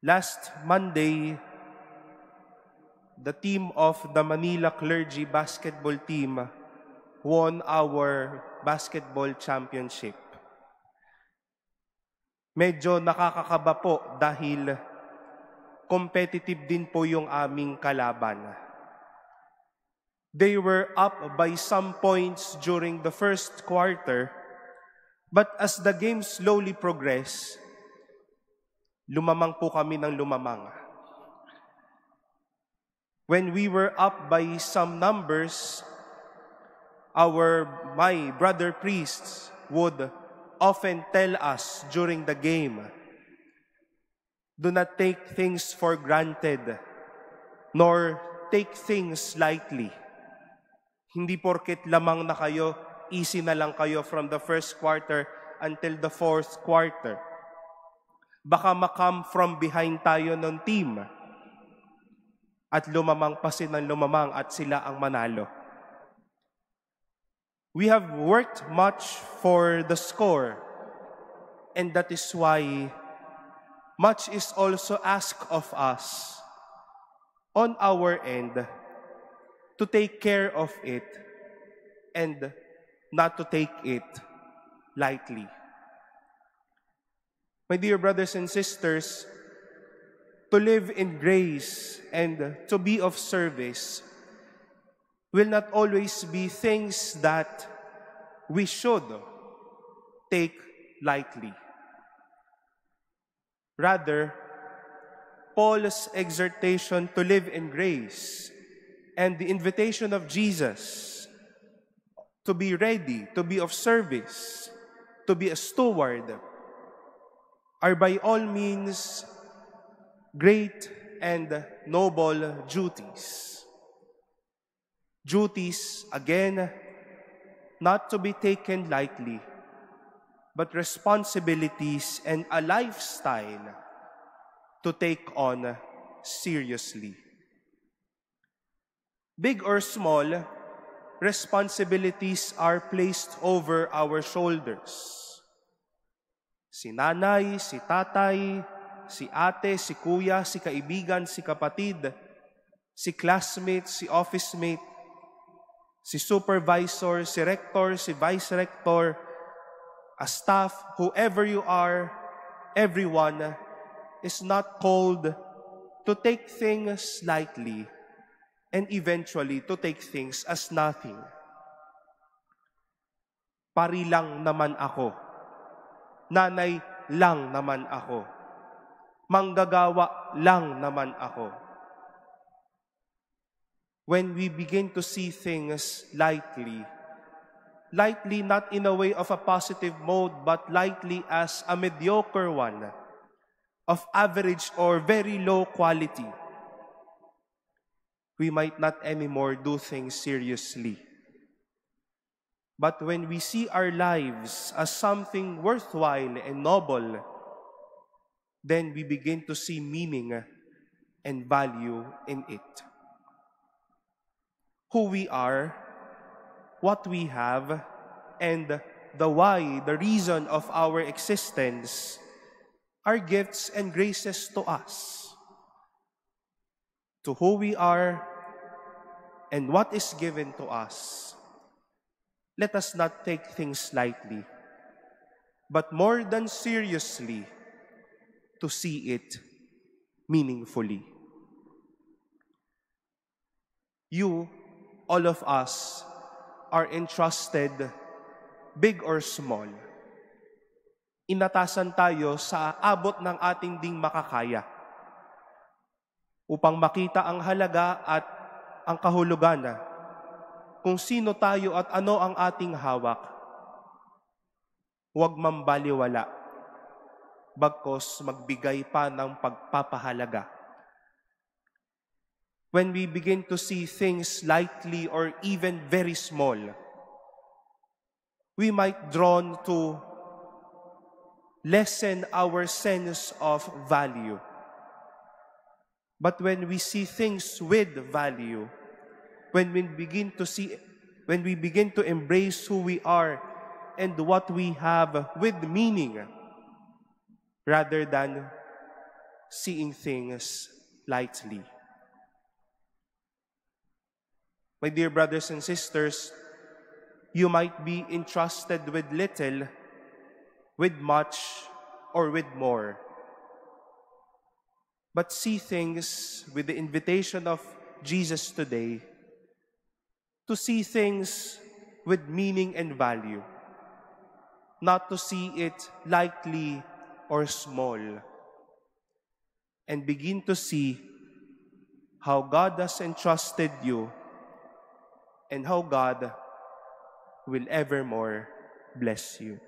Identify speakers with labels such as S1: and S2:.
S1: Last Monday, the team of the Manila Clergy basketball team won our basketball championship. Medyo nakakakaba po dahil competitive din po yung aming kalaban. They were up by some points during the first quarter, but as the game slowly progressed, lumamang po kami ng lumamang. When we were up by some numbers, my brother priests would often tell us during the game, do not take things for granted, nor take things lightly. Hindi porket lamang na kayo, easy na lang kayo from the first quarter until the fourth quarter. Baka makam from behind tayo ng team at lumamang pa ng lumamang at sila ang manalo. We have worked much for the score, and that is why much is also asked of us on our end to take care of it and not to take it lightly. My dear brothers and sisters, to live in grace and to be of service will not always be things that we should take lightly. Rather, Paul's exhortation to live in grace and the invitation of Jesus to be ready, to be of service, to be a steward, are by all means great and noble duties. Duties, again, not to be taken lightly, but responsibilities and a lifestyle to take on seriously. Big or small, responsibilities are placed over our shoulders. Si nanay, si tatay, si ate, si kuya, si kaibigan, si kapatid, si classmate, si office mate, si supervisor, si rector, si vice rector, a staff, whoever you are, everyone is not called to take things lightly and eventually to take things as nothing. Pari lang naman ako. Nanay lang naman ako. Manggagawa lang naman ako. When we begin to see things lightly not in a way of a positive mode, but lightly as a mediocre one, of average or very low quality, we might not anymore do things seriously. But when we see our lives as something worthwhile and noble, then we begin to see meaning and value in it. Who we are, what we have, and the why, the reason of our existence are gifts and graces to us. To who we are and what is given to us, let us not take things lightly, but more than seriously, to see it meaningfully. You, all of us, are entrusted, big or small. Inatasan tayo sa abot ng ating ding makakaya upang makita ang halaga at ang kahulugan kung sino tayo at ano ang ating hawak. Huwag mambaliwala, bagkos magbigay pa ng pagpapahalaga. When we begin to see things lightly or even very small, we might drawn to lessen our sense of value. But when we see things with value, when we begin to embrace who we are and what we have with meaning, rather than seeing things lightly. My dear brothers and sisters, you might be entrusted with little, with much, or with more. But see things with the invitation of Jesus today, to see things with meaning and value, not to see it lightly or small, and begin to see how God has entrusted you and how God will evermore bless you.